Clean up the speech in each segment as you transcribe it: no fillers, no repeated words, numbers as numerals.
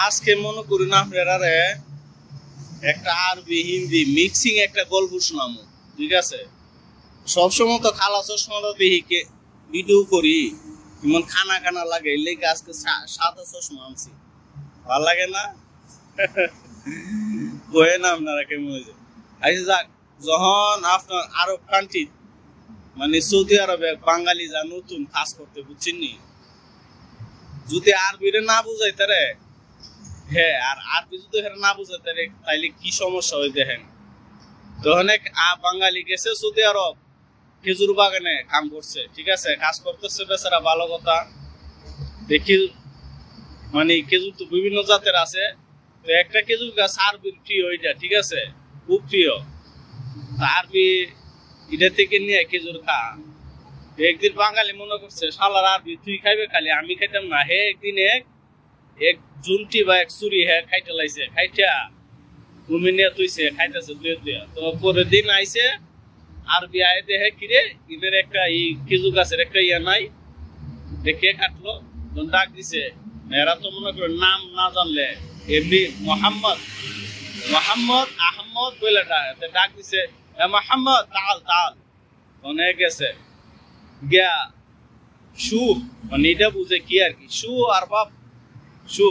আজকে মনে করি না আপনারা একটা আরবি হিন্দি মিক্সিং একটা গল্প শোনামো, ঠিক আছে? সবসময় তো খালা চশমাটা দেখি ভিডিও করি, এমন খানা খানা লাগে, লেগে আজকে সাদা চশমা আনছি। ভাল লাগে না? কয়ে না আপনারা কেমন হয়েছে? আচ্ছা যাক, যখন আপনার আরব কান্ট্রি মানে সৌদি আরবে বাঙালি যা নতুন কাজ করতে বুঝছেন নি, যদি আরবিরে না বুঝাইতে রে, হ্যাঁ, আর আরবি যদি না বুঝাইতে রে তাইলে কি সমস্যা হয় দেখেন। তখন এক বাঙালি গেছে সৌদি আরব, খেজুর বাগানে কাম করছে, ঠিক আছে, কাজ করতেছে বেচারা, ভালো কথা। দেখি মানে খেজুর তো বিভিন্ন জাতের আছে, তো একটা খেজুর গাছ আরবির প্রিয়, ওইটা ঠিক আছে, খুব প্রিয়। আরবি এটা থেকে নিয়ে খেজুর খা। একদিন বাঙালি মনে করছে শালার আরবি তুই খাইবে খালি, আমি খাইতাম না। হে একদিন এক জুনটি বা এক চুরি হে খাইতে লাইছে, খাইটা তুমি নিয়ে তুইছে খাইতেছে তুই। তো পরের দিন আইছে আরবি আয় দেখে কিরে ইনের একটা খেজুর গাছের একটা ইয়া নাই, দেখে কাটলো, ডাক দিছে। এরা তো মনে করে নাম না জানলে এমনি মোহাম্মদ আহমদ বলে ডাক দিছে, মোহাম্মদ তাল তাল। অনেক গেছে গিয়া শু, মানে এটা বুঝে কি আর কি, শু আর বাপ শু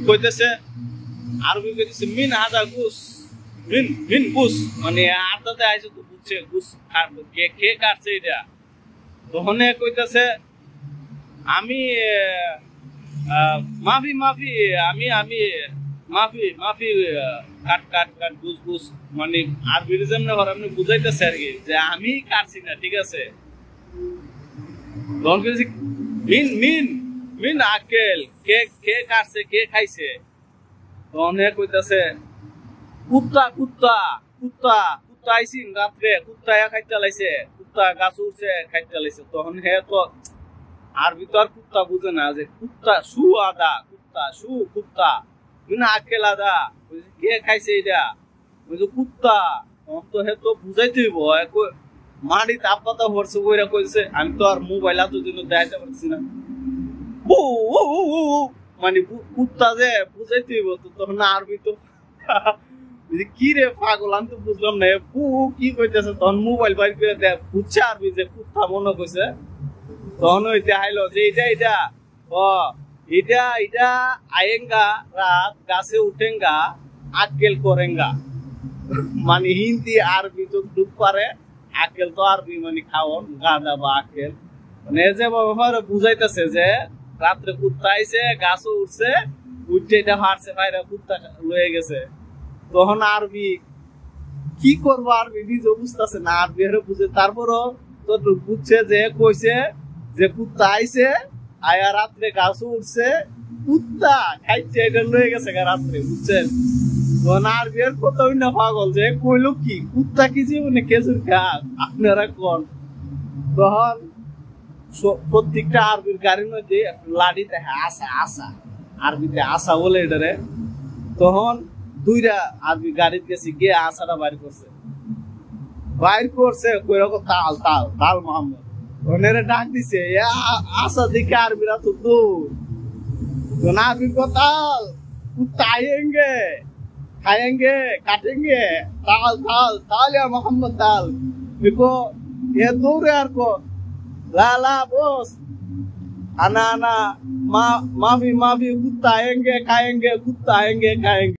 কইতেছে, আরবি কইতেছে মিন হাজা গুস, মিন গুস, মানে আদাতে আইছে তো বুঝছে গুস কে কাটছে এটা। তখন কইতেছে আমি মাফি মাফি আমি মাফি মাফি কাট কাট কাট গুস গুস, মানে আরবি যেমন আপনি বুঝাইতেছে আর কি যে আমি কাটছি না, ঠিক আছে। তখন কইতেছে মিন মিন মিন আকেল, কে কাটছে কে খাইছে। তখন কইতেছে কুত্তা কুত্তা কুত্তা কুত্তা আইসিন রাত্রে, কুত্তা খাইতে লাইছে, কুত্তা গাছ উঠছে খাইতে লাইছে। তখন হে তো আরবি তো আর কুত্তা বুঝে না, যে কুত্তা শু আদা, কুত্তা শু কুত্তা না আকেল আদা, কে খাইছে এটা, বুঝলো কুত্তা। তখন তো হে তো বুঝাইতে হইব, মাটি তাপ পাতা ভরছে ওইরা কইছে, আমি তো আর মোবাইল এত দিন দেখাইতে পারছি না, মানে কুত্তা যে বুঝাইতে হইব। তো তখন আরবি তো কি রে পাগল, আমি তো বুঝলাম না কি কইতেছে। তখন মোবাইল বাইর করে দেখ, বুঝছে আরবি যে কুত্তা মনে কইছে। তখন ওই দেখাইলো যে এটা এটা আয়েঙ্গা রাত গাছে উঠেঙ্গা আক্কেল করেঙ্গা, মানে হিন্দি আরবি তো ডুব পারে, আক্কেল তো আরবি মানে খাওয়ান গাঁদা বা আক্কেল, মানে যে ব্যাপারে বুঝাইতেছে যে রাত্রে কুত্তা আইছে গাছও উঠছে, উঠছে এটা হারছে ভাইরা কুত্তা লয়ে গেছে। তখন আরবি কি করবো, আরবি নিজে বুঝতেছে না, আরবি বুঝে। তারপরও তো বুঝছে যে কইছে যে কুত্তা আইছে আয়া রাত্রে গাছও উঠছে, কুত্তা খাইছে এটা লয়ে গেছে রাত্রে, বুঝছেন? তখন আরবি এর কথা না পাগল যে কইলো কি কুত্তা কি জীবনে খেজুর খা, আপনারা কোন। তখন প্রত্যেকটা আরবির গাড়ির মধ্যে লাড়ি দেখে আসা আসা, আরবিতে আসা বলে এটারে। তখন দুইটা আরবি গাড়িতে গেছে, গিয়ে আসাটা বাইর করছে কইরকম তাল তাল তাল মোহাম্মদ। ওনারে ডাক দিছে, আসা দেখে আরবিরা তো দূর, তো না আরবি তাল কুত্তা আয়েঙ্গে खाएंगे काटेंगे ताल ताल ताल या मोहम्मद ताल। देखो ये दूर यार को ला ला बोस आना आना माफी माफी कुत्ता आएंगे खाएंगे, कुत्ता आएंगे खाएंगे।